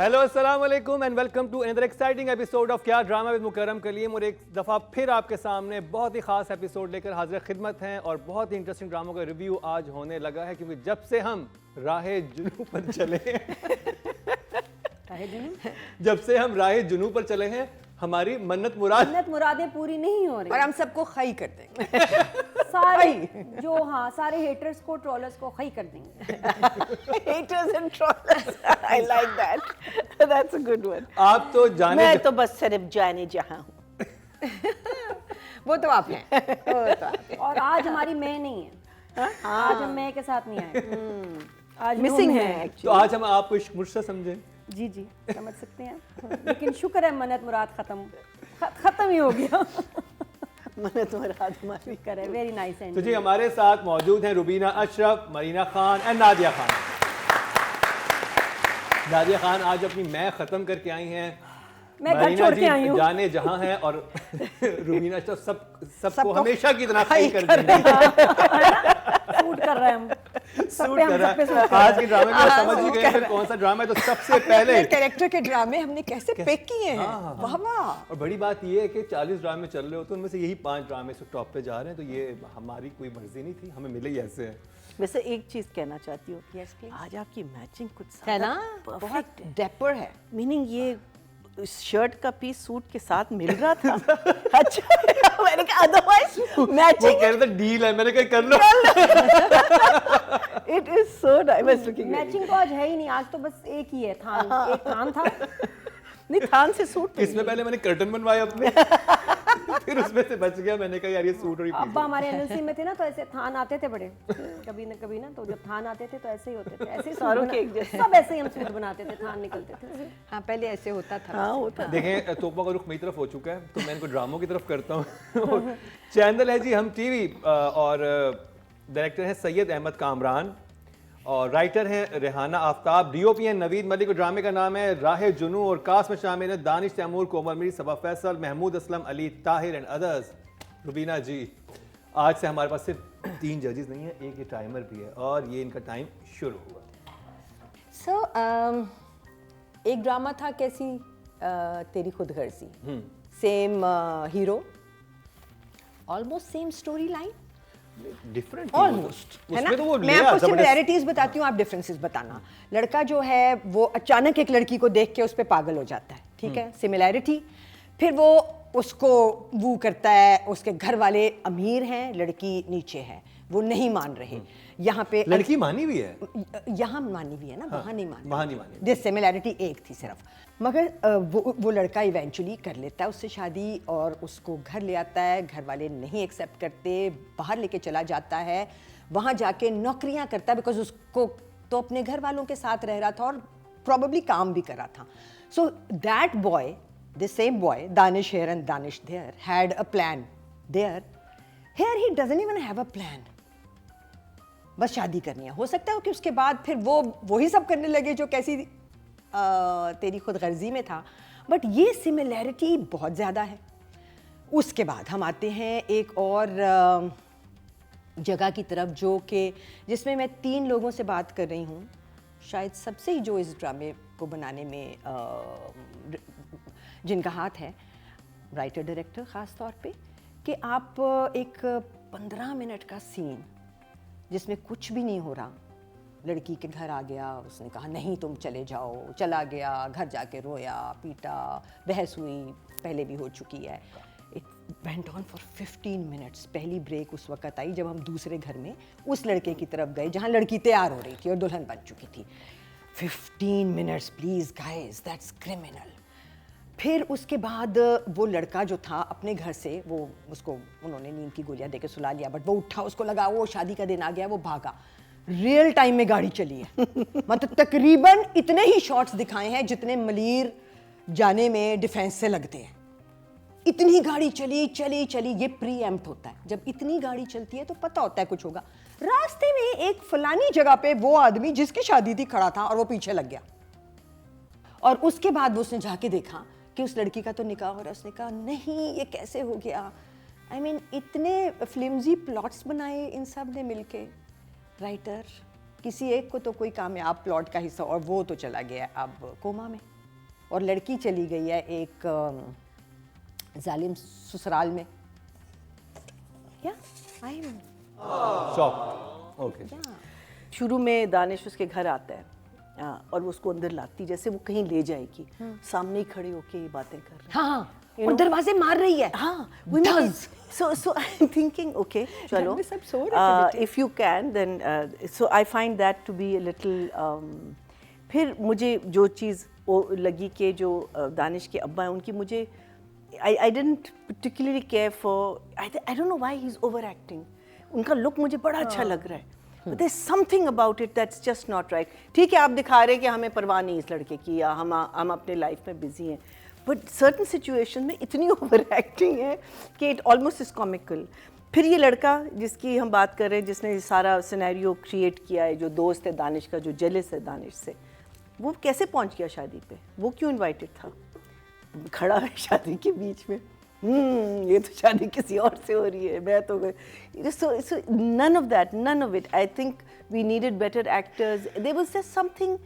Hello अस्सलाम वालेकुम and welcome to another exciting episode of क्या ड्रामा विद मुकर्रम कलीम। और एक दफ़ा फिर आपके सामने बहुत ही ख़ास एपिसोड लेकर हाजिर खिदमत हैं और बहुत ही इंटरेस्टिंग ड्रामों का रिव्यू आज होने लगा है, क्योंकि जब से हम राहे जुनू पर चले जब से हम राहे जुनू पर चले हैं, हमारी मन्नत मुरादें पूरी नहीं हो रही और हम सबको खई कर देंगे सारे जो सारे हेटर्स को ट्रोलर्स को खई कर देंगे। haters and trollers I like that that's a good one। आप तो जाने मैं तो बस सिर्फ जाने जहाँ हूँ वो तो आप हैं और आज हमारी मैं नहीं है, आज हम मैं के साथ नहीं आए, आज मिसिंग रूम है तो आज हम आपको मुझसे समझें। जी जी समझ सकते हैं, लेकिन शुक्र है मन्नत मुराद खत्म ही हो गया। मन्नत मुराद हमारी। शुक्र है, वेरी नाइस तो जी हमारे साथ मौजूद हैं रुबीना अशरफ, मरीना खान एंड नादिया खान। नादिया खान आज अपनी मैं खत्म करके आई हैं, मैं घर मरीना छोड़ जी के आई हूँ। जाने जहां हैं और रुबीना अशरफ सबको हमेशा की तरह खई खई कर कर देंगे। सूट कर रहे हैं हम सूट कर रहा है। आज के ड्रामे में आप समझ ही गए फिर कौन सा ड्रामा है। तो सबसे पहले कैरेक्टर के ड्रामे हमने कैसे पिक किए हैं। हाँ। वाह वाह। और बड़ी बात ये है कि 40 ड्रामे चल रहे होते हैं, उनमें से यही 5 ड्रामे से टॉप पे जा रहे हैं। तो ये हमारी कोई मर्जी नहीं थी, हमें मिले ही ऐसे हैं। वैसे एक चीज कहना चाहती हूँ, Yes, please। आज आपकी मैचिंग कुछ है ना, बहुत बहुत डेपर है। मीनिंग ये इस शर्ट का पीस सूट के साथ मिल रहा था। अच्छा मैंने कहा अदरवाइज वो मैचिंग कह रहे थे डील है, मैंने कहा कर लो। It is so nice looking. Matching तो आज है ही नहीं, आज तो बस एक ही है, थान एक थान था। नहीं थान से सूट इसमें पहले मैंने कर्टन बनवाए अपने फिर उसमें से बच गया। मैंने कहा यार ये सूट और ये अब्बा हमारे एनएलसी में थे ना, तो ऐसे थान आते थे बड़े, कभी ना, तो जब थान आते थे तो ऐसे ही होते थे, ऐसे ही सारों सूट के एक जैसे। सब ऐसे ही हम सूट बनाते थे, थान निकलते थे। हाँ पहले ऐसे होता था। हाँ होता देखें तोपा का रुख मेरी तरफ हो चुका है, तो मैं इनको ड्रामों की तरफ करता हूँ। चैनल है जी हम टीवी और डायरेक्टर हैं सैयद अहमद कामरान और राइटर हैं रेहाना आफ्ताब, डीओपी हैं नवीद मलिक। ड्रामे का नाम है राहे जुनू और कास्ट में शामिल है दानिश तैमूर, कोमल मीर, सबा फैसल, महमूद असलम, अली ताहिर एंड अदर्स। रुबीना जी आज से हमारे पास सिर्फ 3 जजेस नहीं है, एक ये टाइमर भी है और ये इनका टाइम शुरू हुआ। सो एक ड्रामा था Kaisi Teri Khudgarzi, same hero, almost same story line, different almost है ना। उसमें तो वो मैं ले आपको आता, सिमिलैरिटीज बताती हूँ, आप डिफरेंसेस बताना। लड़का जो है वो अचानक एक लड़की को देख के उस पर पागल हो जाता है, ठीक है, सिमिलैरिटी। फिर वो उसको वो करता है, उसके घर वाले अमीर हैं, लड़की नीचे है, वो नहीं मान रहे। यहाँ पे लड़की मानी हुई है, यहाँ मानी हुई है ना, वहाँ नहीं मानी। वहाँ नहीं मानी। दिस सिमिलैरिटी एक थी सिर्फ, मगर वो लड़का इवेंचुअली कर लेता है उससे शादी और उसको घर ले आता है। घर वाले नहीं एक्सेप्ट करते, बाहर लेके चला जाता है, वहाँ जाके नौकरियाँ करता है, बिकॉज उसको तो अपने घर वालों के साथ रह रहा था और प्रॉबेबली काम भी कर रहा था। So that boy, the same boy, Danish here and Danish there, had a plan there. Here he doesn't even have a plan. बस शादी करनी है। हो सकता है कि उसके बाद फिर वो वही सब करने लगे जो कैसी तेरी खुदगर्जी में था, बट ये सिमिलैरिटी बहुत ज़्यादा है। उसके बाद हम आते हैं एक और जगह की तरफ, जो कि जिसमें मैं 3 लोगों से बात कर रही हूँ, शायद सबसे ही जो इस ड्रामे को बनाने में जिनका हाथ है, राइटर डायरेक्टर ख़ास तौर पे, कि आप एक 15 मिनट का सीन जिसमें कुछ भी नहीं हो रहा, लड़की के घर आ गया, उसने कहा नहीं तुम चले जाओ, चला गया, घर जाके रोया पीटा, बहस हुई, पहले भी हो चुकी है। It went on for 15 minutes. पहली ब्रेक उस वक्त आई जब हम दूसरे घर में उस लड़के की तरफ गए जहाँ लड़की तैयार हो रही थी और दुल्हन बन चुकी थी। 15 minutes please guys, that's criminal. फिर उसके बाद वो लड़का जो था अपने घर से, वो उसको उन्होंने नींद की गोलियां देके सुला लिया, बट वो उठा, उसको लगा वो शादी का दिन आ गया, वो भागा। रियल टाइम में गाड़ी चली है मतलब तकरीबन इतने ही शॉट्स दिखाए हैं जितने मलीर जाने में डिफेंस से लगते हैं। इतनी गाड़ी चली चली चली, ये प्री एम्प्ट होता है। जब इतनी गाड़ी चलती है तो पता होता है कुछ होगा। रास्ते में एक फलानी जगह पे वो आदमी जिसकी शादी थी खड़ा था और वो पीछे लग गया, और उसके बाद वो उसने जाके देखा कि उस लड़की का तो निकाह हो रहा है। उसने कहा नहीं ये कैसे हो गया। आई मीन इतने फ्लिम्जी प्लॉट्स बनाए इन सब ने मिलके, राइटर किसी एक को तो कोई कामयाब प्लॉट का हिस्सा, और वो तो चला गया अब कोमा में। और लड़की चली गई है एक जालिम ससुराल में। या आई एम शॉक। ओके। शुरू में दानिश उसके घर आता है और वो उसको अंदर लाती, जैसे वो कहीं ले जाएगी, सामने ही खड़े होके ये बातें कर रहे हैं। हाँ और दरवाजे मार रही है। हाँ, Does. so I'm thinking, okay, चलो, घर में सब सो रहे थे if you can then so I find that to be a little फिर मुझे जो चीज़ वो लगी कि जो दानिश के अब्बा हैं उनकी, मुझे I didn't particularly care for, I don't know why he's overacting. उनका लुक मुझे बड़ा अच्छा लग रहा है, but there's something about it that's just not right. ठीक है, आप दिखा रहे हैं कि हमें परवाह नहीं इस लड़के की, या हम अपने लाइफ में बिजी हैं, बट सर्टन सिचुएशन में इतनी ओवर एक्टिंग है कि इट ऑलमोस्ट इज कॉमिकल। फिर ये लड़का जिसकी हम बात कर रहे हैं, जिसने सारा सिनेरियो क्रिएट किया है, जो दोस्त है दानिश का, जो जेलस है दानिश से, वो कैसे पहुंच गया शादी पे? वो क्यों इनवाइटेड था? खड़ा है शादी के बीच में, ये तो शादी किसी और से हो रही है, मैं तो so none of it. I think we needed better actors. There was just something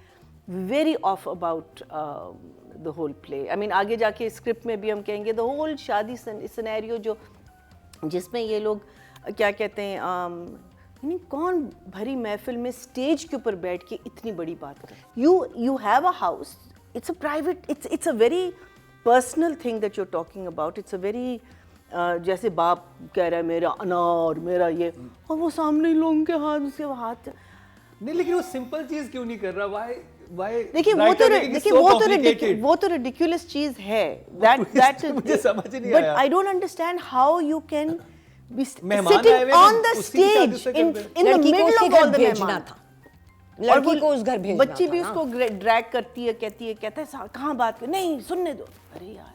very off about the whole play. I mean, आगे जाके स्क्रिप्ट में भी हम कहेंगे the whole शादी सिनेरियो जो जिसमें ये लोग क्या कहते हैं, कौन भरी महफिल में स्टेज के ऊपर बैठ के इतनी बड़ी बात कर, you have a house, it's a private, it's a very personal thing that you're talking about. It's a very जैसे बाप कह रहा है मेरा अनार, मेरा ये, और वो सामने लोगों के हाथ, उसके हाथ नहीं, लेकिन वो सिंपल चीज क्यों नहीं कर रहा? वाई देखिए वो तो ridiculous चीज है, that मुझे समझ ही नहीं आया। but I don't understand how you can be मेहमान sitting आए हुए on हैं, the उसी की शादी stage से in कर रहे the लड़की को middle उसके of घर all the भेजना मेहमान था, और लड़की को उस घर भेजना बच्ची भी था उसको ड्रैग करती है, कहता है कहाँ बात कर, नहीं सुनने दो, अरे यार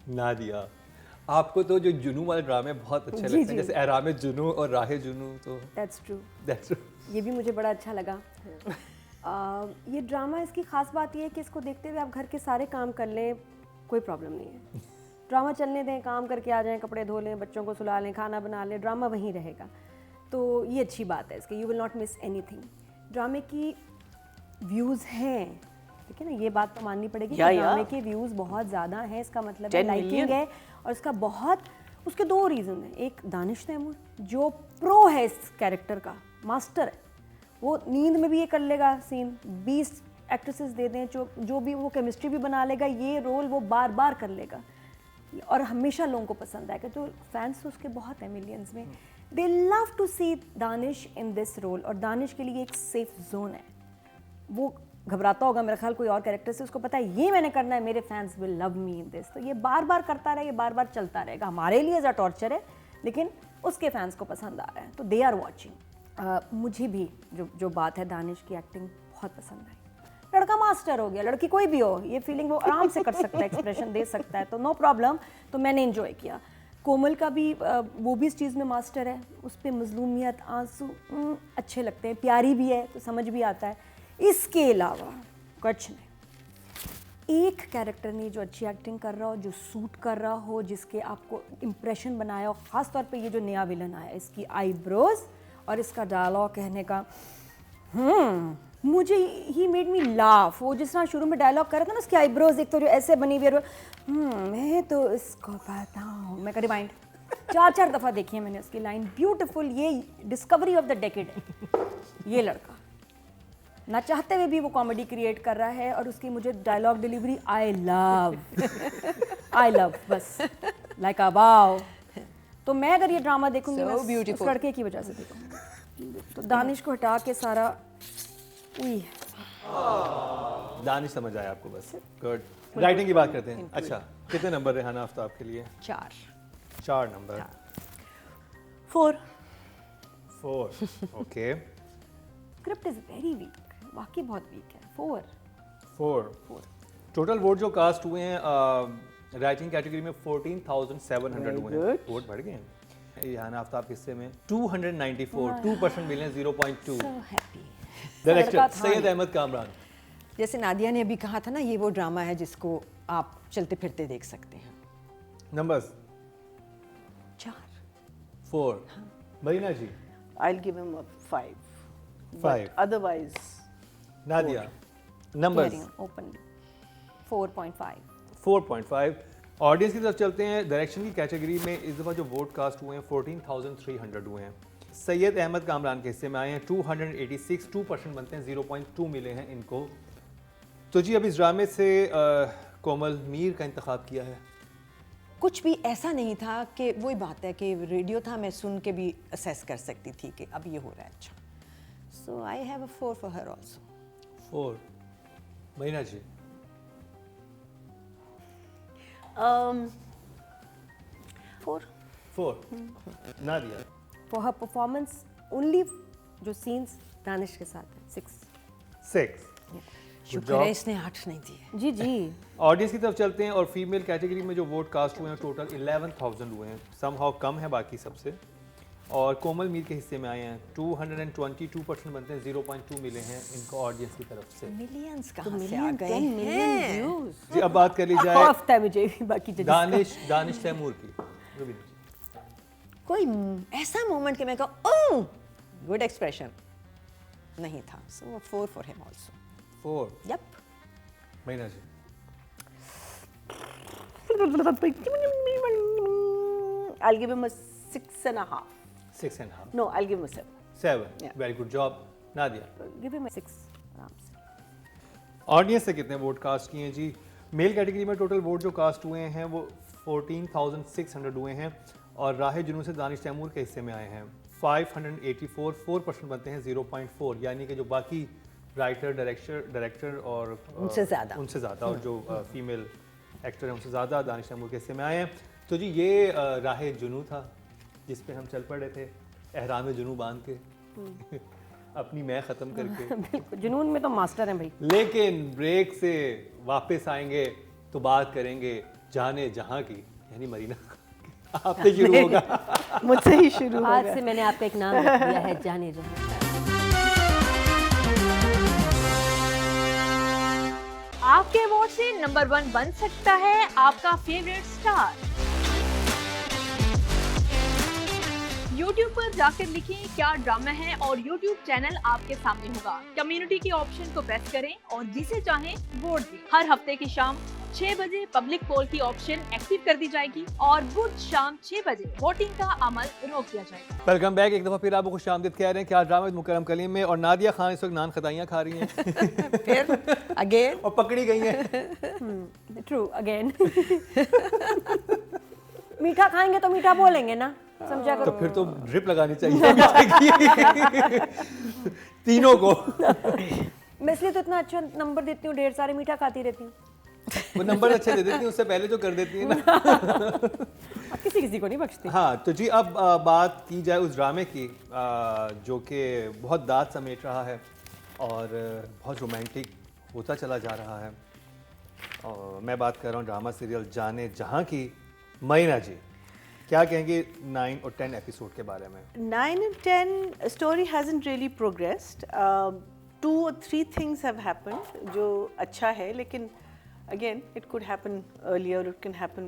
नादिया, आपको तो जो जुनू वाले ड्रामे बहुत अच्छे लगते हैं, जैसे एहराम जुनू और राह जुनू, तो दैट्स ट्रू, that's true। ये भी मुझे बड़ा अच्छा लगा। ये ड्रामा, इसकी ख़ास बात ये है कि इसको देखते हुए आप घर के सारे काम कर लें, कोई प्रॉब्लम नहीं है। ड्रामा चलने दें, काम करके आ जाएं, कपड़े धो लें, बच्चों को सुला लें, खाना बना लें, ड्रामा वहीं रहेगा। तो ये अच्छी बात है इसकी, you will not miss anything. ड्रामे की व्यूज़ हैं, ठीक है ना, ये बात तो माननी पड़ेगी कि ड्रामे के व्यूज़ बहुत ज़्यादा हैं, इसका मतलब है लाइकिंग है, और इसका बहुत, उसके दो रीज़न हैं। एक दानिश तैमूर जो प्रो है इस कैरेक्टर का, मास्टर है, वो नींद में भी ये कर लेगा सीन, 20 एक्ट्रेसेस दे दें, जो भी वो केमिस्ट्री भी बना लेगा, ये रोल वो बार बार कर लेगा और हमेशा लोगों को पसंद आएगा। तो फैंस तो उसके बहुत हैं, मिलियंस में, they love to see Danish in this role, और दानिश के लिए एक सेफ जोन है। वो घबराता होगा मेरा ख्याल कोई और कैरेक्टर से, उसको पता है ये मैंने करना है, मेरे fans will love me in this, तो ये बार बार करता रहे, ये बार बार चलता रहेगा। हमारे लिए एज अ टॉर्चर है, लेकिन उसके फैंस को पसंद आ रहा है, तो दे आर वॉचिंग। मुझे भी जो बात है, दानिश की एक्टिंग बहुत पसंद आई। लड़का मास्टर हो गया, लड़की कोई भी हो, ये फीलिंग वो आराम से कर सकता है, एक्सप्रेशन दे सकता है, तो नो प्रॉब्लम। तो मैंने इन्जॉय किया। कोमल का भी वो भी इस चीज़ में मास्टर है, उस पर मजलूमियत, आंसू अच्छे लगते हैं, प्यारी भी है तो समझ भी आता है। इसके अलावा कुछ नहीं, एक कैरेक्टर नहीं जो अच्छी एक्टिंग कर रहा हो, जो सूट कर रहा हो, जिसके आपको इम्प्रेशन बनाया हो। ख़ास तौर पे ये जो नया विलन आया, इसकी आईब्रोज और इसका डायलॉग कहने का, मुझे ही मेड मी लाफ। वो जिस तरह शुरू में डायलॉग कर रहा था ना, उसकी आईब्रोज एक तो जो ऐसे बनी हुई है, मैं तो इसको पता हूँ, मैं करीब माइंड 4 दफ़ा देखी है मैंने उसकी लाइन, ब्यूटीफुल। ये डिस्कवरी ऑफ द डेकेड है ये लड़का, ना चाहते हुए भी वो कॉमेडी क्रिएट कर रहा है, और उसकी मुझे डायलॉग डिलीवरी आई लव बस लाइक अ वाओ। तो मैं अगर ये ड्रामा देखूंगी मैं उस लड़के की वजह से देखूंगी। तो दानिश को हटा के सारा दानिश समझ आया आपको, बस गुड। राइटिंग की बात करते हैं। अच्छा, कितने नंबर रेहाना आफ्ताब के लिए? 4 number. 4 okay. Script is very weak, वाकई बहुत वीक है। 4 टोटल वोट जो कास्ट हुए हैं राइटिंग कैटेगरी में 14,700 हुए हैं, वोट बढ़ गए हैं। रेहाना आफ्ताब के हिस्से में 294, 2% मिले, 0.2। डायरेक्टर सैयद अहमद कामरान। जैसे नादिया ने अभी कहा था ना, ये वो ड्रामा है जिसको आप चलते फिरते देख सकते हैं। Numbers? 4 4 Marina ji I'll give him a 5. 5 But otherwise, नादिया नंबर्स ओपनली 4.5 4.5 ऑडियंस की तरफ चलते हैं डायरेक्शन की कैटेगरी में इस दफ़ा जो वोट कास्ट हुए हैं 14,300 हुए हैं सैयद अहमद कामरान के हिस्से में आए हैं 286 2% बनते हैं 0.2 मिले हैं इनको तो जी अब इस ड्रामे से कोमल मीर का इंतखाब किया है कुछ भी ऐसा नहीं था कि वही बात है कि रेडियो था मैं सुन के भी असेस कर सकती थी कि अब ये हो रहा है अच्छा so I have a 4 for her also 4 महीना जी 4 Nadia for her performance only जो सीन्स दानिश के साथ है 6 6 शुक्र है इसने 8 नहीं दिए जी जी ऑडियंस की तरफ चलते हैं और फीमेल कैटेगरी में जो वोट कास्ट हुए हैं टोटल 11,000 हुए हैं समहाउ कम है बाकी सबसे और कोमल मीर के हिस्से में आए हैं 222% बनते हैं 0.2 मिले हैं इनको ऑडियंस की तरफ से मिलियंस तो कहाँ से आ मिलियन गए 10 मिलियन हैं व्यूज जी अब बात कर ली जाए हफ्ता है मुझे भी बाकी जजेस दानिश तैमूर की रुबीना जी कोई ऐसा मोमेंट कि मैं कहूँ गुड एक्सप्रेशन नहीं था सो 4 फॉर हिम आल्सो 4 यप महीना जी I'll give him a 6.5. 6.5 No, I'll give him a 7. 7 Yeah. Very good job Nadia give him 6 आराम से ऑडियंस से कितने वोट कास्ट किए हैं जी मेल कैटेगरी में टोटल वोट जो कास्ट हुए हैं वो 14,600 हुए हैं और राह जुनून से दानिश तैमूर के हिस्से में आए हैं 584 4% बनते हैं 0.4 यानी कि जो बाकी राइटर डायरेक्टर और उनसे ज़्यादा और जो फीमेल एक्टर हैं उनसे ज़्यादा दानिश तैमूर के हिस्से में आए हैं तो जी ये राह जुनू था जिस पे हम चल पड़े थे एहराम जुनू बांध के अपनी मैं ख़त्म करके बिल्कुल जुनून में तो मास्टर हैं भाई लेकिन ब्रेक से वापस आएंगे तो बात करेंगे जाने जहां की यानी मरीना आपसे शुरू होगा मुझसे ही शुरू आज होगा. से मैंने आपका एक नाम रख दिया है जाने जहां आपके वोट से नंबर 1 बन सकता है आपका फेवरेट स्टार। YouTube पर जाकर लिखें क्या ड्रामा है और YouTube चैनल आपके सामने होगा। कम्युनिटी के ऑप्शन को प्रेस करें और जिसे चाहें वोट दें। हर हफ्ते की शाम 6 बजे पब्लिक पोल की ऑप्शन एक्टिव कर दी जाएगी और बुध शाम 6 बजे वोटिंग का अमल रोक दिया जाएगा। वेलकम बैक एक दफ़ा फिर आपको खुश आमदीद कह रहे हैं कि आज ड्रामा मुकरम कलीम में और नादिया खान इस वक्त नान खताइयाँ खा रही हैं फिर अगेन और पकड़ी गई हैं ट्रू अगेन मीठा खाएंगे तो मीठा बोलेंगे ना समझा तो करो फिर तो ड्रिप लगानी चाहिए तीनों को मैं इसलिए तो इतना अच्छा नंबर देती हूँ ढेर सारे मीठा खाती रहती हूँ वो नंबर अच्छे दे देती हैं उससे पहले जो कर देती है ना अब किसी किसी को नहीं बख्शती हाँ तो जी अब बात की जाए उस ड्रामे की जो कि बहुत दाद समेट रहा है और बहुत रोमांटिक होता चला जा रहा है और मैं बात कर रहा हूँ ड्रामा सीरियल जाने जहाँ की मरीना जी क्या कहेंगे 9 और 10 एपिसोड के बारे में 9 and 10 story hasn't really progressed. 2 or 3 things have happened जो अच्छा है लेकिन again it could happen earlier it can happen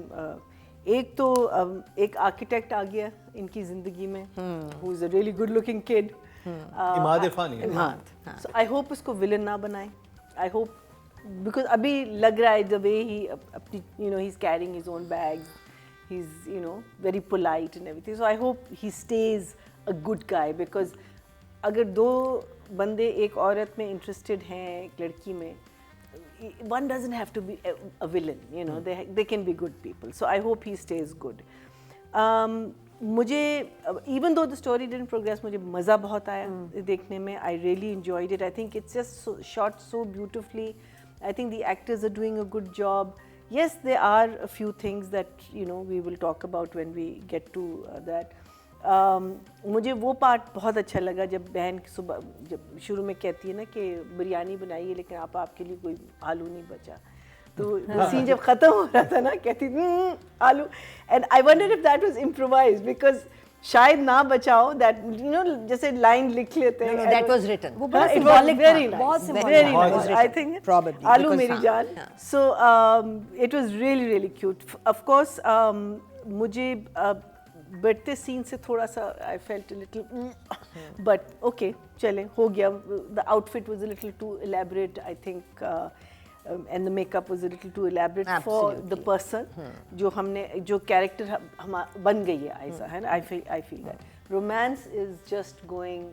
एक तो एक आर्किटेक्ट आ गया इनकी जिंदगी में who is a really good looking kid Imad इरफानी Imad, so I hope उसको villain ना बनाए I hope because अभी लग रहा है the way he अपनी you know he's carrying his own bags he's you know very polite and everything so I hope he stays a good guy because अगर दो बंदे एक औरत में interested हैं एक लड़की में one doesn't have to be a villain you know they can be good people so I hope he stays good मुझे even though the story didn't progress मुझे मज़ा बहुत आया देखने में I really enjoyed it I think it's just shot so beautifully I think the actors are doing a good job yes there are a few things that you know we will talk about when we get to that मुझे वो part बहुत अच्छा लगा जब बहन सुबह जब शुरू में कहती है ना कि बिरयानी बनाइए लेकिन आपके लिए कोई आलू नहीं बचा तो सीन जब ख़त्म हो रहा था ना कहती आलू and I wonder if that was improvised because शायद ना बचाओ दैट यू नो जैसे लाइन लिख लेते हैं दैट वाज रिटन वो बड़ा it was symbolic very था, nice, बहुत very symbolic था। nice. I think Probably, Alu because Meri Jaan. So it was really really cute. Of course, मुझे बढ़ते सीन से थोड़ा सा I felt a little, but okay चले हो गया. The outfit was a little too elaborate I think, and the makeup was a little too elaborate for the person जो character हम बन गई है ऐसा है ना. I feel that romance is just going,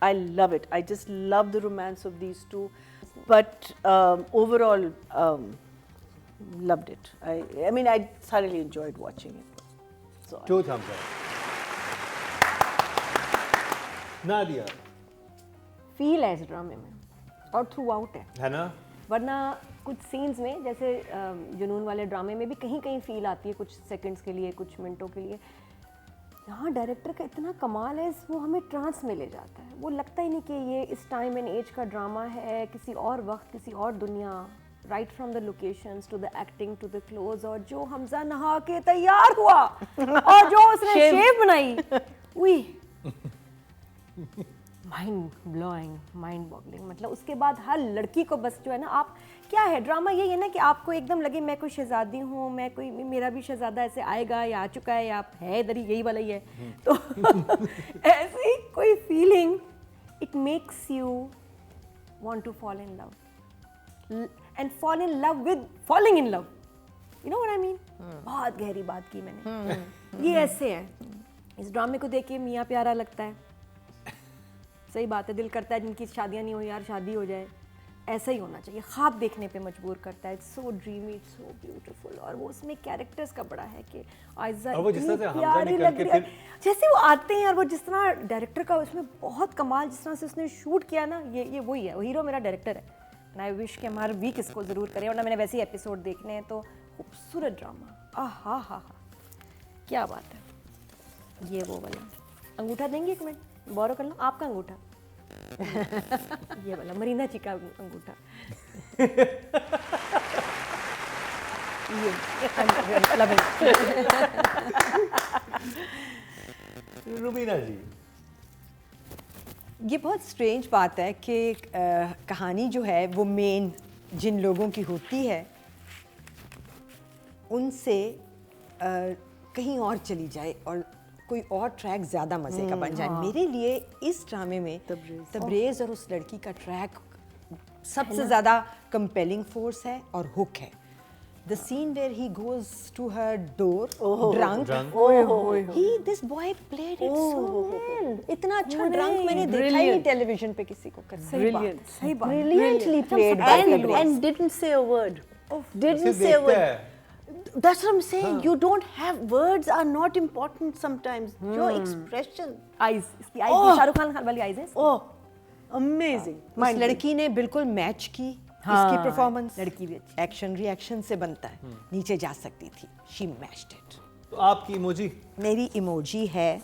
I love it. I just love the romance of these two, but overall loved it. I mean I thoroughly enjoyed watching it. So 2 thumbs up. Nadia feel है इस ड्रामे में और through out है ना. वरना कुछ scenes में जैसे जुनून वाले ड्रामे में भी कहीं कहीं फील आती है कुछ सेकंड्स के लिए, कुछ मिनटों के लिए. यहाँ डायरेक्टर का इतना कमाल है, वो हमें ट्रांस में ले जाता है. वो लगता ही नहीं कि ये इस टाइम एंड एज का ड्रामा है, किसी और वक्त, किसी और दुनिया. Right from the locations to the acting to the close, और जो हमजा नहा के तैयार हुआ और जो उसने शेप बनाई, उई माइंड ब्लोइंग, माइंड बॉगलिंग. मतलब उसके बाद हर लड़की को बस जो है ना, आप क्या है ड्रामा यही है ना कि आपको एकदम लगे मैं कोई शहजादी हूँ, मैं कोई, मेरा भी शहजादा ऐसे आएगा या आ चुका है या आप है इधर ही, यही वाला ही है. तो ऐसी कोई feeling, it makes you want to fall in love and fall in love with falling in love. You know what I mean. बहुत गहरी बात की मैंने. ये ऐसे है, इस ड्रामे को देख के मियाँ प्यारा लगता है. सही बात है, दिल करता है जिनकी शादियां नहीं हो यार शादी हो जाए. ऐसा ही होना चाहिए, ख्वाब देखने पे मजबूर करता है. It's so dreamy, it's so beautiful. और वो उसमें कैरेक्टर्स का बड़ा है कि आयज़ा इतनी प्यारी लग रही है जैसे वो आते हैं. और वो जिस तरह डायरेक्टर का उसमें बहुत कमाल, जिस तरह से उसने शूट किया ना, ये वही है, वो हीरो मेरा डायरेक्टर है. एंड आई विश कि हमारे वीक इसको ज़रूर करें, वरना मैंने वैसे ही एपिसोड देखने हैं. तो खूबसूरत ड्रामा, आहा हा हा, क्या बात है. ये वो वाला अंगूठा देंगे, एक मिनट बोरो कर लो आपका अंगूठा. ये वाला मरीना जी का अंगूठा. रुबीना जी, ये बहुत स्ट्रेंज बात है कि कहानी जो है वो मेन जिन लोगों की होती है उनसे कहीं और चली जाए और कोई और ट्रैक ज़्यादा मज़े का बन जाए. मेरे लिए इस ड्रामे में तबरेज़ और उस लड़की का ट्रैक सबसे ज़्यादा कंपेलिंग फोर्स है और हुक है. The scene where he goes to her door, drunk. This boy played it so well. इतना अच्छा drunk मैंने देखा ही नहीं टेलीविजन पे किसी को करते. सही बात. Brilliantly played. and didn't say a word. Didn't say a word. That's what I'm saying. You don't have words are not important sometimes. Your expression. Eyes, इसकी आइज शाहरुख खान वाली आइज है. Oh, amazing. उस लड़की ने बिल्कुल मैच की इसकी performance. लड़की भी अच्छी. एक्शन रिएक्शन से बनता है, नीचे जा सकती थी. She matched it. तो आपकी इमोजी? मेरी इमोजी है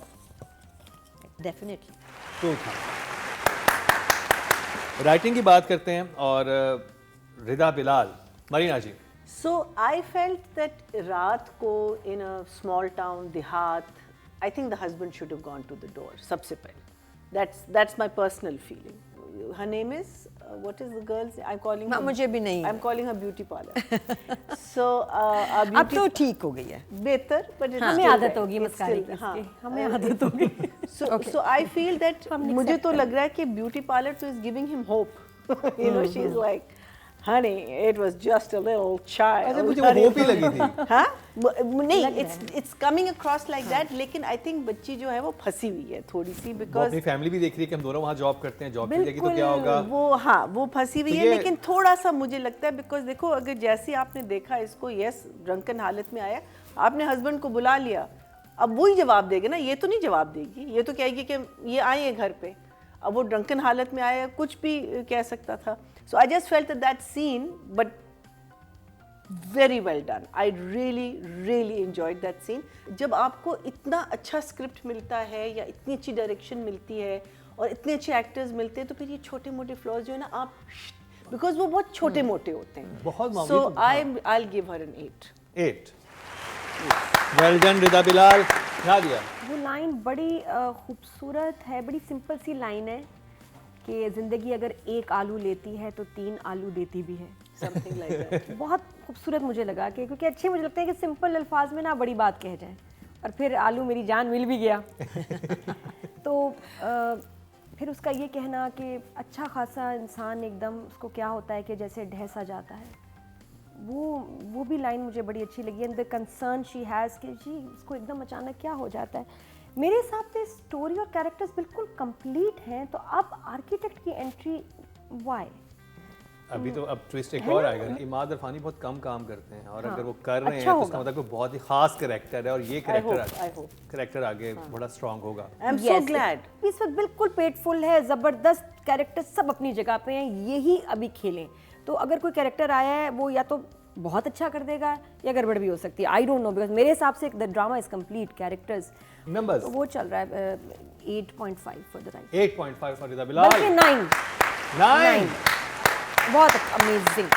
डेफिनेटली 2 thumbs. राइटिंग की बात करते हैं और रिदा Bilal, Marina ji. So I felt that रात को in a small town, देहात, I think the husband should have gone to the door. सबसे पहले. That's my personal feeling. Her name is what is the girl's? I'm calling her. मुझे भी नहीं. I'm calling her beauty parlor. So अब तो ठीक हो गई है. बेहतर, but it's हमें still आदत there. होगी It's मस्कारे still- की. हाँ. हमें आदत होगी. So I feel that मुझे तो लग रहा है कि beauty parlor तो is giving him hope. You know, she's like, honey, it was just a little child. अच्छा, मुझे वो होप ही लगी थी. हाँ? नहीं, it's coming across like that. लेकिन I think बच्ची जो है वो फंसी हुई है थोड़ी सी, वो because अपनी फैमिली भी देख रही है कि हम दोनों वहाँ जॉब करते हैं, जॉब की जाएगी तो क्या होगा. वो फंसी हुई तो है. ये- लेकिन थोड़ा सा मुझे लगता है बिकॉज देखो, अगर जैसे आपने देखा इसको, यस ड्रंकन हालत में आया, आपने हस्बैंड को बुला लिया, अब वही जवाब देगा ना. ये तो नहीं जवाब देगी, ये तो कहेगी कि ये आए हैं घर पे. अब वो ड्रंकन हालत में आया, कुछ भी कह सकता था. So I just felt that scene, but very well done. I really enjoyed that scene. जब आपको इतना अच्छा स्क्रिप्ट मिलता है या इतनी अच्छी डायरेक्शन मिलती है और इतने अच्छे एक्टर्स मिलते हैं, तो फिर ये छोटे मोटे फ्लॉज जो है ना, आप बिकॉज वो बहुत छोटे मोटे होते हैं. बहुत मामूली. So तो- I'll give her an 8. 8. Well done Rida Bilal. Nadia. वो लाइन बड़ी खूबसूरत है, बड़ी सिंपल सी लाइन है कि ज़िंदगी अगर एक आलू लेती है तो 3 आलू देती भी है. Something like that. बहुत खूबसूरत मुझे लगा कि, क्योंकि अच्छे मुझे लगता है कि सिंपल अल्फाज में ना बड़ी बात कह जाए. और फिर आलू मेरी जान मिल भी गया। तो फिर उसका ये कहना कि अच्छा खासा इंसान एकदम उसको क्या होता है कि जैसे ढह सा जाता है, वो भी लाइन मुझे बड़ी अच्छी लगी। And the concern she has कि जी उसको एकदम अचानक क्या हो जाता है। मेरे हिसाब से स्टोरी और कैरेक्टर्स बिल्कुल कंप्लीट हैं, तो अब आर्किटेक्ट की एंट्री वाई? अभी तो अब ट्विस्ट एक और आएगा। इमाद अरफानी बहुत कम काम करते हैं और अगर वो कर रहे अच्छा हैं तो इसका होगा। मतलब कोई बहुत ही खास कैरेक्टर है और ये I hope. कैरेक्टर आगे बड़ा स्ट्रांग होगा। I am so glad. इस वक्त बिल्कुल पेट फुल है, ज़बरदस्त कैरेक्टर सब अपनी जगह पे हैं, यही अभी खेलें। तो अगर कोई कैरेक्टर आया है वो या तो बहुत अच्छा कर देगा या गड़बड़ भी हो सकती है। आई डोंट नो, बिकॉज मेरे हिसाब से the drama is complete, characters numbers तो वो चल रहा है 8.5 for the right, 8.5 for Rida Bilal, बल्कि 9 बहुत अमेजिंग।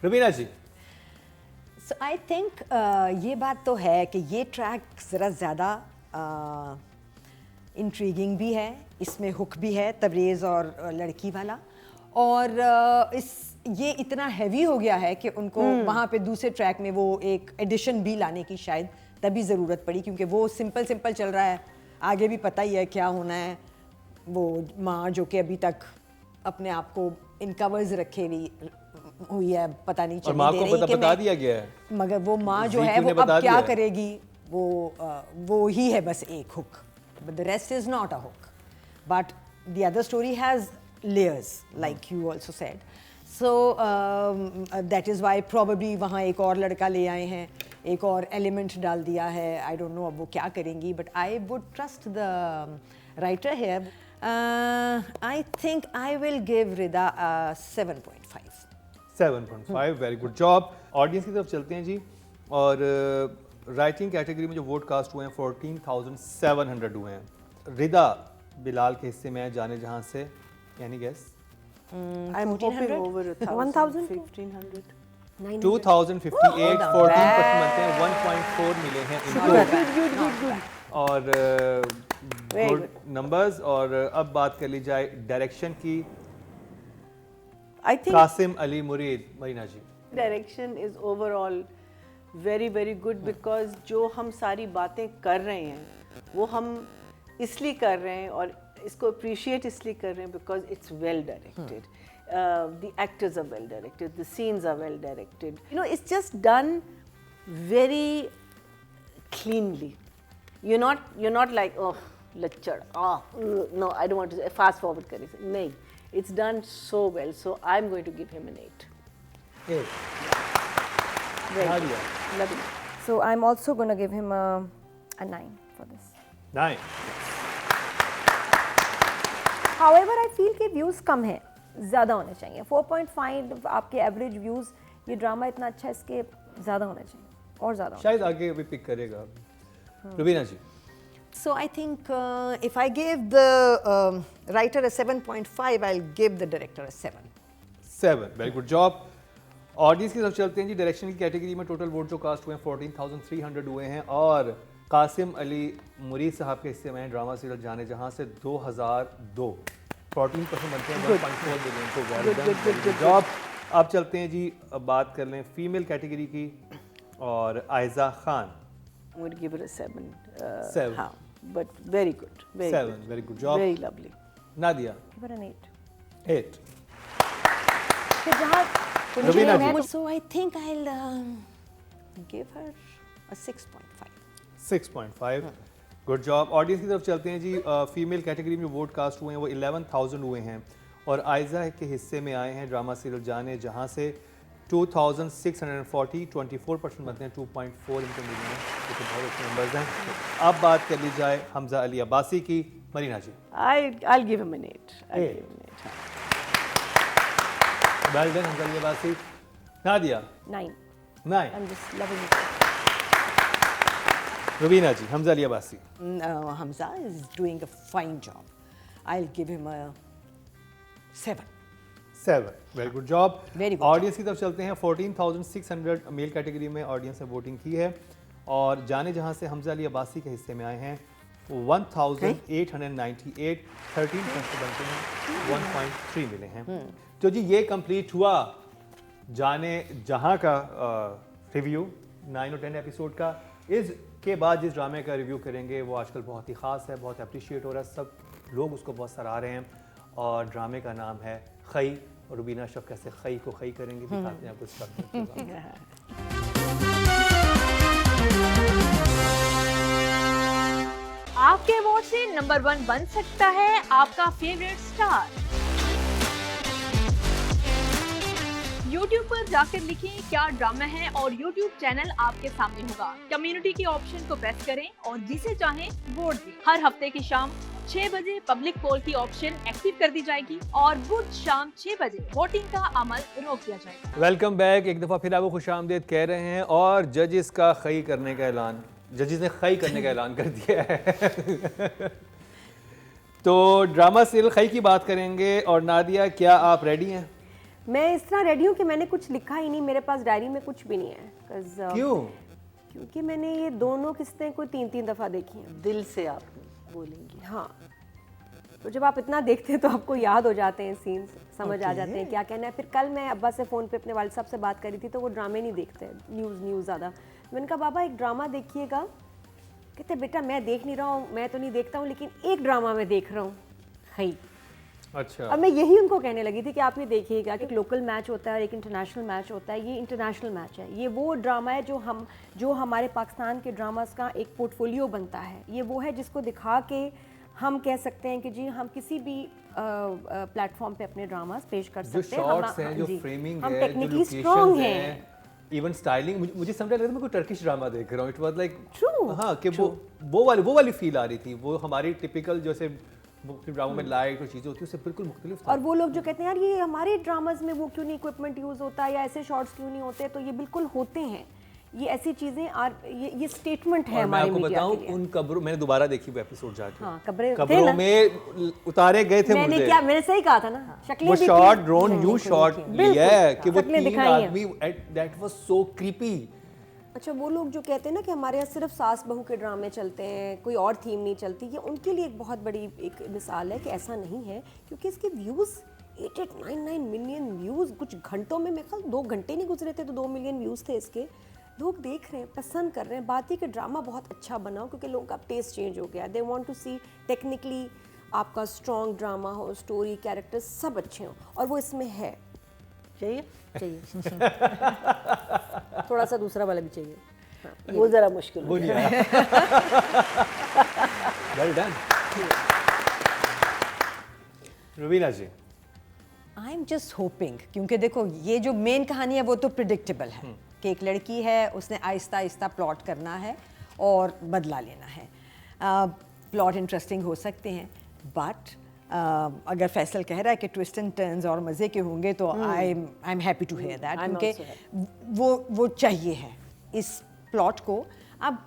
Rubina ji. So I think ये बात तो है कि ये ट्रैक ज़रा ज़्यादा इंट्रीगिंग भी है, इसमें हुक भी है, तबरेज़ और लड़की वाला, और ये इतना हैवी हो गया है कि उनको वहाँ पे दूसरे ट्रैक में वो एक एडिशन भी लाने की शायद तभी ज़रूरत पड़ी, क्योंकि वो सिंपल चल रहा है, आगे भी पता ही है क्या होना है। वो माँ जो कि अभी तक अपने आप को इन कवर्स रखे हुई है, पता नहीं और चलने माँ दे को रही पता कि बता मैं- दिया गया है, मगर वो माँ जो है जीतू वो ने बता अब क्या दिया है। करेगी, वो ही है बस एक hook, but the rest is not a hook, but the other story has layers like you also said, so that is why probably वहाँ एक और लड़का ले आए हैं, एक और एलिमेंट डाल दिया है। आई डोंट नो अब वो क्या करेंगी, but I would trust the writer here. I think I will give Rida 7.5। 7.5, very good job. Audience की तरफ चलते हैं जी, और राइटिंग कैटेगरी में जो वोट कास्ट हुए हैं 14,700 हुए हैं। रिदा बिलाल के हिस्से में है जाने जहां से, यानी guess I am hoping over 1,000 1,500. 2058, 14% बनते हैं, 1.4 मिले हैं इनको, और गुड नंबर्स। और अब बात कर ली जाए डायरेक्शन की, I think कासिम अली मुरीद। मरीना जी। direction is overall very good because जो हम सारी बातें कर रहे हैं वो हम इसलिए कर रहे हैं और इसको appreciate इसलिए कर रहे हैं because it's well directed. The actors are well directed, the scenes are well directed. You know, it's just done very cleanly. You're not like, oh, lachad, no, I don't want to fast forward kare. No, it's done so well. So I'm going to give him an 8. Very हाँ good. दिया। Lovely. So I'm also going to give him a 9 for this. 9। However, I feel कि views कम है, ज़्यादा होने चाहिए। 4.5 आपके average views, ये drama इतना अच्छा है, इसके ज़्यादा होने चाहिए और ज़्यादा। शायद आगे अभी पिक करेगा। रुबीना जी। So I think if I gave the writer a 7.5, I'll give the director a 7. 7, very good job. Audience की तरफ चलते हैं जी। डायरेक्शन की कैटेगरी में टोटल वोट जो कास्ट हुए हैं 14,300 हुए हैं, और कासिम अली मुरीद साहब के हिस्से में ड्रामा सीरियल जाने जहां से 2002, 14% बनते हैं, 1.4 मिलियन को। Very good job. अब चलते हैं जी, अब बात कर लें फीमेल कैटेगरी की, और Aiza Khan. I'm going to give it a 7. 7. हाँ, but very good. Very 7, good. very good job. Very lovely. Nadia. Give it an 8. 8। फिर जहाँ रुबीना जी। So I think I'll give her a 6.5. 6.5, good job. Audience की तरफ चलते हैं जी। Female category में vote cast हुए हैं वो 11,000 हुए हैं, और आयजा के हिस्से में आए हैं ड्रामा सीरियल जाने जहां से 2,640, 24% बनते हैं, 2.4 इनको मिले हैं, जो कि बहुत अच्छे नंबर्स हैं। अब बात कर ली जाए हमजा अली अब्बासी की। Marina ji. I'll give him an 8. I'll 8. give him an 8. हाँ. Well done Hamza Ali Abbasi. Nadia. 9. 9। I'm just loving it. Rubina ji. Hamza Ali Abbasi. Hamza is doing a fine job. I'll give him a 7. 7, very good job. Very good audience की तरफ चलते हैं। 14,600 मेल कैटेगरी में audience ने voting की है, और जाने जहां से हमजा अली अब्बासी के हिस्से में आए हैं 1,898, 13% बनते हैं, 1.3 मिले हैं। तो जी ये कंप्लीट हुआ जाने जहां का रिव्यू 9 और 10 एपिसोड का। इस के बाद जिस ड्रामे का रिव्यू करेंगे वो आजकल बहुत ही ख़ास है, बहुत अप्रिशिएट हो रहा है, सब लोग उसको बहुत सराह रहे हैं और ड्रामे का नाम है खई। और रुबीना अशरफ कैसे खई को खई करेंगे दिखाते हैं आपको स्टफ। आपके अवार्ड से नंबर 1 बन सकता है आपका फेवरेट स्टार। YouTube पर जाकर लिखें क्या ड्रामा है और YouTube चैनल आपके सामने होगा। कम्युनिटी के ऑप्शन को प्रेस करें और जिसे चाहें वोट दें। हर हफ्ते की शाम 6 बजे पब्लिक पोल की ऑप्शन एक्टिव कर दी जाएगी और बुध शाम 6 बजे वोटिंग का अमल रोक दिया जाएगा। वेलकम बैक, एक दफ़ा फिर आपको खुशामदीद कह रहे हैं और जजेस का खई करने का ऐलान, जजेस ने खई करने का ऐलान कर दिया है। तो ड्रामा सीरियल खई की बात करेंगे और नादिया क्या आप रेडी हैं? मैं इस तरह रेडी हूँ कि मैंने कुछ लिखा ही नहीं, मेरे पास डायरी में कुछ भी नहीं है। क्यों? क्योंकि मैंने ये दोनों किस्तें कोई 3-3 दफ़ा देखी हैं। दिल से आप बोलेंगी? हाँ, तो जब आप इतना देखते हैं तो आपको याद हो जाते हैं सीन्स, समझ आ जाते हैं क्या कहना है। फिर कल मैं अब्बा से फ़ोन पे अपने वालिद साहब से बात करी थी तो वो ड्रामे नहीं देखते, न्यूज़ ज़्यादा। मैंने कहा बाबा एक ड्रामा देखिएगा। कहते बेटा मैं देख नहीं रहा हूँ, मैं तो नहीं देखता हूँ, लेकिन एक ड्रामा मैं देख रहा हूँ, खई। अच्छा। अब मैं यही उनको कहने लगी थी कि आप ये देखिएगा कि एक लोकल मैच होता है और एक इंटरनेशनल मैच होता है। ये इंटरनेशनल मैच है, ये वो ड्रामा है जो हमारे पाकिस्तान के ड्रामास का एक पोर्टफोलियो बनता है। ये वो है जिसको दिखा के हम कह सकते हैं कि जी हम किसी भी प्लेटफॉर्म पे अपने ड्रामास पेश कर जो सकते हैं। शॉट्स हैं, जो फ्रेमिंग हम है, टेक्निकली जो स्ट्रॉन्ग लोकेशंस हैं। इवन स्टाइलिंग, मुझे समझा लगा था मैं कोई टर्किश ड्रामा देख रहा हूँ। इट वाज लाइक True, हाँ कि वो वाली फील आ रही थी। वो हमारी टिपिकल जैसे ड्रामा में लाइट और चीज़ें होती है उससे बिल्कुल मुख्तलिफ था। और वो लोग जो कहते हैं यार ये हमारे ड्रामास में वो क्यों नहीं इक्विपमेंट यूज़ होता या ऐसे शॉट्स क्यों नहीं होते, तो ये बिल्कुल होते हैं। ये ऐसी चीज़ें ये स्टेटमेंट है और मैं हमारे आपको मीडिया बताऊं के लिए। उन कब्रों, मैंने दोबारा देखी वो एपिसोड जाके। हाँ, कब्रें कब्रों में उतारे गए थे मैंने मुर्दे। क्या, मैंने सही कहा था ना, शक्लें वो भी शॉट थी। ड्रोन यू शॉट लिया है कि वो शक्लें 3 दिखाई हैं। आदमी, दैट वाज सो क्रीपी। अच्छा, वो लोग जो कहते हैं ना कि हमारे यहाँ सिर्फ सास बहू के ड्रामे चलते हैं, कोई और थीम नहीं चलती, ये उनके लिए एक बहुत बड़ी एक मिसाल है कि ऐसा नहीं है। क्योंकि इसके व्यूज़ 8899 मिलियन व्यूज़ कुछ घंटों में, मेरे ख्याल 2 घंटे नहीं गुजरे थे तो 2 मिलियन व्यूज़ थे इसके। लोग देख रहे हैं, पसंद कर रहे हैं। बात ही कि ड्रामा बहुत अच्छा बना हो क्योंकि लोगों का टेस्ट चेंज हो गया। They want to see technically आपका स्ट्रॉन्ग ड्रामा हो, स्टोरी, कैरेक्टर्स सब अच्छे हों, और वो इसमें है। चाहिए थोड़ा सा दूसरा वाला भी चाहिए। वो ज़रा मुश्किल हो वो नहीं आया। Well done Rubina ji. I am just hoping, क्योंकि देखो ये जो मेन कहानी है वो तो प्रिडिक्टेबल है कि एक लड़की है, उसने आहिस्ता आहिस्ता प्लॉट करना है और बदला लेना है। प्लॉट इंटरेस्टिंग हो सकते हैं, बट अगर फैसल कह रहा है कि ट्विस्ट एंड टर्न्स और मज़े के होंगे तो I am happy to hear that, क्योंकि वो चाहिए है इस प्लॉट को। अब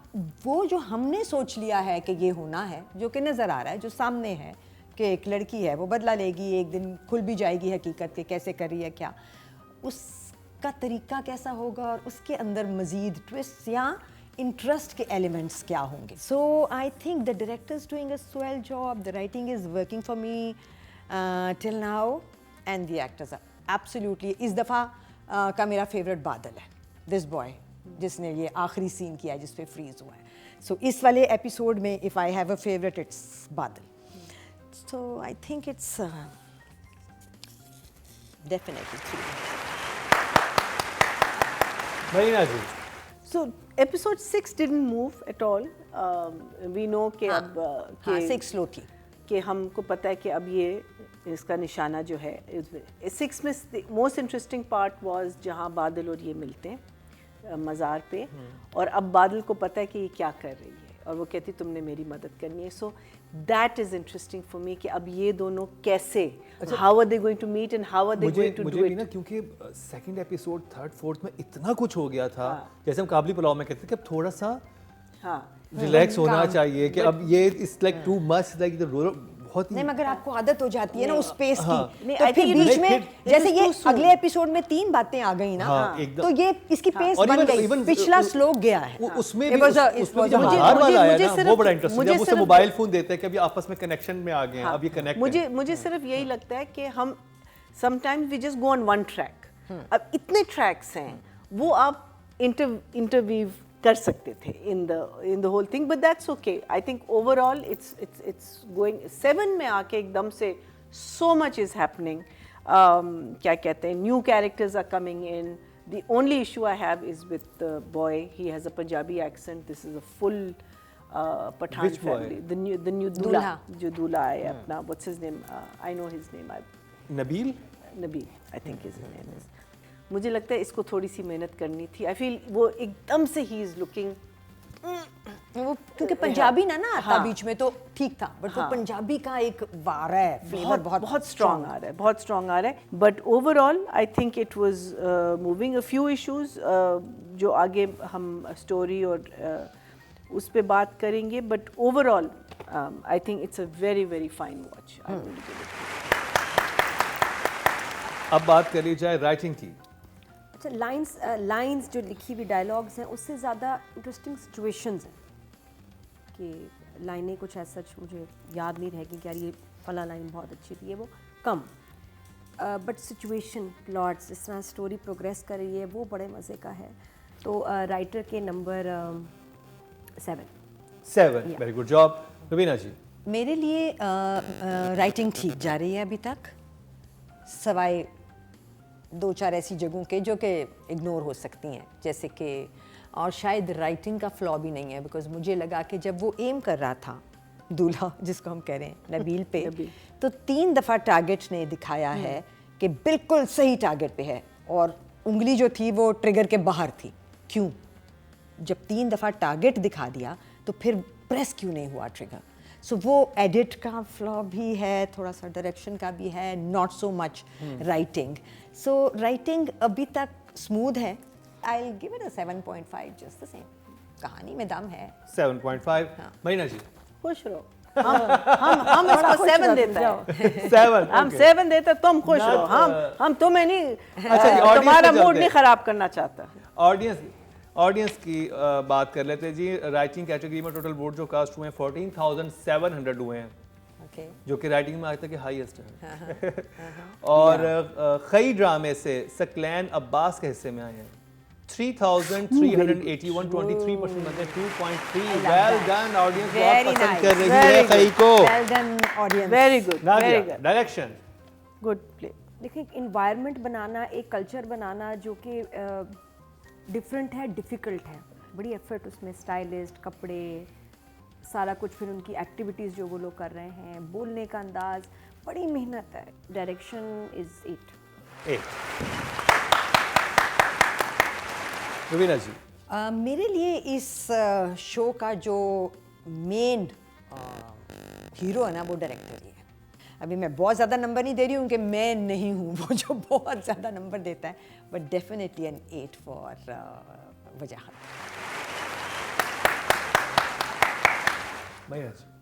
वो जो हमने सोच लिया है कि ये होना है, जो कि नज़र आ रहा है, जो सामने है कि एक लड़की है वो बदला लेगी, एक दिन खुल भी जाएगी हकीकत के कैसे कर रही है क्या, उसका तरीका कैसा होगा और उसके अंदर मज़ीद ट्विस्ट या इंटरेस्ट के एलिमेंट्स क्या होंगे। So I think the director is doing a swell job, the writing is working for me till now and the actors are absolutely. इस दफ़ा का मेरा फेवरेट बादल है, दिस बॉय जिसने ये आखिरी सीन किया है जिस पे फ्रीज हुआ है। सो इस वाले एपिसोड में if I have a favourite it's Badal. So I think it's definitely 3. Marina ji. So episode 6 didn't move at all. We know कि अब हाँ, 6 स्लो थी कि हमको पता है कि अब ये इसका निशाना जो है 6 में मोस्ट इंटरेस्टिंग पार्ट वाज जहाँ बादल और ये मिलते हैं मज़ार पे, और अब बादल को पता है कि ये क्या कर रही है और वो कहती तुमने मेरी मदद करनी है। So that is interesting for me कि अब ये दोनों कैसे, how are they going to meet and how are they going to do मुझे भी इट। ना, क्योंकि सेकंड एपिसोड, थर्ड, फोर्थ में इतना कुछ हो गया था। जैसे हम काबली पुलाव में कहते थे कि अब थोड़ा सा हाँ रिलैक्स होना चाहिए कि अब ये it's like too much, like the बहुत नहीं, मगर आपको आदत हो जाती है ना उस स्पेस हाँ। की, तो फिर बीच में जैसे ये अगले एपिसोड में 3 बातें आ गई ना, हाँ, एकदम। तो ये इसकी पेस और बन even- गई, even पिछला स्लो गया है। उसमें It भी was a- उसमें it जब was a- बाहर वाला आया मुझे ना, वो सिर्फ- बड़ा इंटरेस्टिंग, मुझे जब उसे सिर्फ- मोबाइल फोन देते हैं कि अभी आपस में कनेक्शन में आ गए हैं, अब ये कनेक्ट मुझे सिर्फ यही लगता है कि हम sometimes we just go on one track. अब इतने ट्रैक्स हैं, वो आप इंटरवीव कर सकते थे in the whole thing, but that's okay. I think overall it's going 7 में आके एकदम से so much is happening. क्या कहते हैं, new characters are coming in. The only issue I have is with the boy. He has a Punjabi accent. This is a full Pathan Which boy? family. The new दूल्हा जो दूल्हा है अपना, what's his name? I know his name. Nabeel Nabil, I think his name is. मुझे लगता है इसको थोड़ी सी मेहनत करनी थी. I feel वो एकदम से he is looking. वो क्योंकि पंजाबी ना आता हाँ. बीच में तो ठीक था, बट वो हाँ. पंजाबी का एक वार है, फ्लेवर बहुत strong आ रहा है, बहुत strong आ रहा है. But overall, I think it was moving. A few issues जो आगे हम story और उस पे बात करेंगे. But overall, I think it's a very very fine watch. I'm going to give it. अब बात कर ली जाए राइटिंग की. अच्छा, लाइंस जो लिखी हुई डायलॉग्स हैं उससे ज़्यादा इंटरेस्टिंग सिचुएशंस हैं कि लाइनें कुछ ऐसा मुझे याद नहीं रहेगी कि यार ये फला लाइन बहुत अच्छी थी, ये वो कम. बट सिचुएशन प्लॉट्स जिस तरह स्टोरी प्रोग्रेस कर रही है वो बड़े मज़े का है. तो राइटर के number 7. Very good job. Raveena ji. मेरे लिए राइटिंग ठीक जा रही है अभी तक, सवाए 2-4 ऐसी जगहों के जो कि इग्नोर हो सकती हैं, जैसे कि, और शायद राइटिंग का फ्लॉ भी नहीं है, बिकॉज मुझे लगा कि जब वो एम कर रहा था दूल्हा जिसको हम कह रहे हैं नबील पे, तो 3 दफ़ा टारगेट ने दिखाया है कि बिल्कुल सही टारगेट पे है, और उंगली जो थी वो ट्रिगर के बाहर थी. क्यों? जब 3 दफ़ा टारगेट दिखा दिया तो फिर प्रेस क्यों नहीं हुआ ट्रिगर? सो वो एडिट का फ्लॉ भी है, थोड़ा सा डायरेक्शन का भी है, not so much writing. So writing अभी तक स्मूथ है. आई will give it a 7.5, just the same. कहानी में दम है. 7.5. मरीना जी. खुश रहो. हम इसको 7 देता है. 7. हम 7 देते, तुम खुश रहो. हम तुम्हें नहीं, तुम्हारा मूड नहीं खराब करना चाहता. ऑडियंस की बात कर लेते हैं जी. राइटिंग कैटेगरी में टोटल वोट जो कास्ट हुए हैं 14,700 हुए हैं, जो कि राइटिंग में आज तक के हाईएस्ट है. और कई ड्रामे से सकलैन अब्बास के हिस्से में आए हैं. 3,381, 23% मतलब 2.3. Well done. ऑडियंस बहुत पसंद कर रही है कई को. Well done audience. Very good, very good. Direction good play. देखिए, एक इन्वायरमेंट बनाना, एक कल्चर बनाना जो कि डिफरेंट है, डिफ़िकल्ट है, बड़ी एफर्ट उसमें, स्टाइलिस्ट, कपड़े, सारा कुछ, फिर उनकी एक्टिविटीज़ जो वो लोग कर रहे हैं, बोलने का अंदाज, बड़ी मेहनत है. Direction is 8. रवीना जी. मेरे लिए इस शो का जो मेन हीरो है ना, वो डायरेक्टर ही है. अभी मैं बहुत ज़्यादा नंबर नहीं दे रही हूँ कि मैं नहीं हूँ वो जो बहुत ज़्यादा नंबर देता है, but definitely an 8 for Wajahat.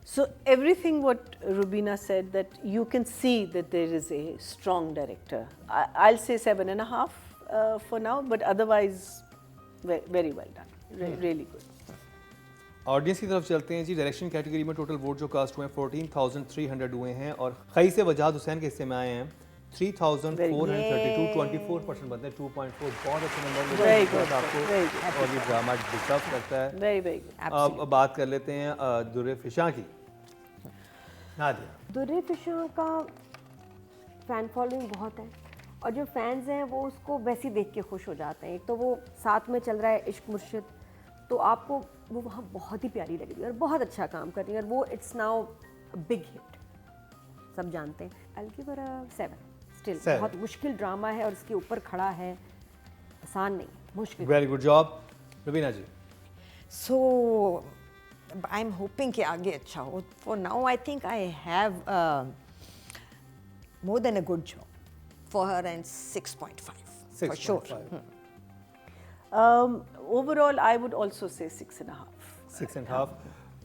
So everything what Rubina said, that you can see that there is a strong director. I'll say 7.5 for now, but otherwise very well done. Really good. Audience की तरफ चलते हैं जी. Direction category में total vote जो cast हुए हैं 14,300 हुए हैं, और खई से वजाहत हुसैन के हिस्से में आए हैं 3,432, 24% बनते हैं. 2.4 बहुत अच्छे नंबर Very good, आपको, very good. और ये ड्रामा डिस्टर्ब करता है. Very very good. अब बात कर लेते हैं दुर्रे फिशा की. नादिया. दुर्रे फिशा का फ़ैन फॉलोइंग बहुत है, और जो फैंस हैं वो उसको वैसे ही देख के खुश हो जाते हैं. एक तो वो साथ में चल रहा है इश्क मुर्शिद, तो आपको वो वहाँ बहुत ही प्यारी लग रही है और बहुत अच्छा काम कर रही है, और वो इट्स नाउ बिग हिट, सब जानते हैं. I give it a 7. Still बहुत मुश्किल ड्रामा है और इसके ऊपर खड़ा है, आसान नहीं, मुश्किल. Very good job. Raveena ji. So I am hoping कि आगे अच्छा हो. For now I think I have more than a good job for her, and 6.5 for sure. Overall, I would also say 6.5. 6.5.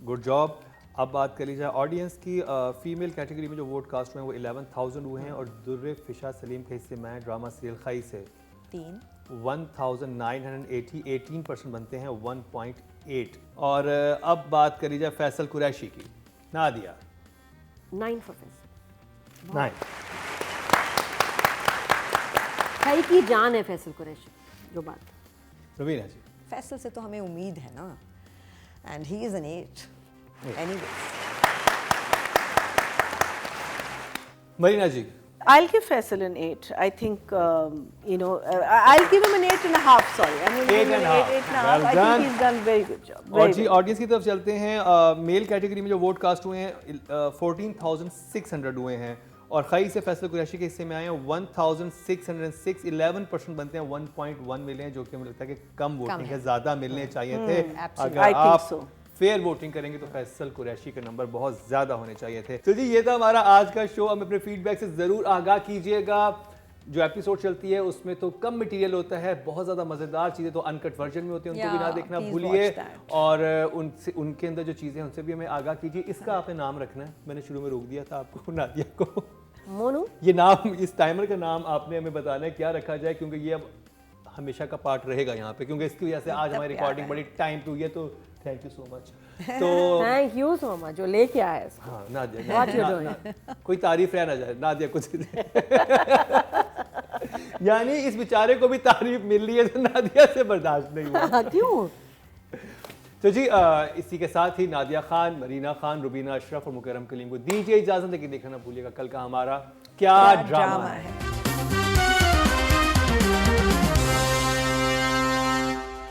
Good job. अब बात कर ली जाए ऑडियंस की. Female category में जो वोट कास्ट हुए हैं वो 11,000 हुए हैं, और दुर्रे फिशा सलीम के हिस्से में ड्रामा सीरियल खई से 1,980, 18% बनते हैं 1.8. और अब बात करी जाए फैसल कुरैशी की. नादिया. 9 फॉर फैसल. 9. खई की जान है फैसल कुरैशी, जो बात. रवीना जी. फैसल से तो हमें उम्मीद है ना, and he is an 8 anyway. Marina ji, I'll give Faisal an 8. I think, I'll give him an 8.5, sorry. I'm going to give him an 8.5. Well I done. think he's done very good job. और Very जी good. Audience की तरफ चलते हैं। Male category में जो vote cast हुए हैं 14,600 हुए हैं, और खई से फैसल कुरैशी के हिस्से में आए हैं 1,606, 11% बनते हैं 1.1 मिले हैं, जो कि मुझे लगता है कि कम वोटिंग है, ज़्यादा मिलने चाहिए थे। absolutely. अगर I think आप so. फेयर वोटिंग करेंगे तो फैसल कुरैशी के नंबर बहुत ज़्यादा होने चाहिए थे। तो जी ये था हमारा आज का शो। हमें अपने फीडबैक से ज़रूर आगाह कीजिएगा। जो एपिसोड चलती है उसमें तो कम मटेरियल होता है, बहुत ज़्यादा मज़ेदार चीज़ें तो अनकट वर्जन में होती हैं, उनको भी ना Yeah, देखना please भूलिए। watch that. और उनके अंदर जो चीज़ें हैं उनसे भी हमें आगाह कीजिए। इसका आपने नाम रखना है, मैंने शुरू में रोक दिया था आपको, नादिया को। मोनू ये नाम, इस टाइमर का नाम आपने हमें बताना है क्या रखा जाए, क्योंकि ये अब हमेशा का पार्ट रहेगा यहाँ पे, क्योंकि इसकी वजह से आज हमारी रिकॉर्डिंग बड़ी टाइम पे हुई है। तो थैंक यू सो मच। तो थैंक यू सो मच जो लेके आया इसको। हाँ नादिया, What you कोई तारीफ रह ना जाए, नादिया कुछ यानी इस बेचारे को भी तारीफ मिल रही है तो नादिया से बर्दाश्त नहीं हुआ। क्यों? तो जी इसी के साथ ही नादिया खान, मरीना खान, रुबीना अशरफ और मुकरम कलीम को दीजिए इजाजत, लेकिन देखना ना भूलिएगा कल का हमारा क्या ड्रामा है।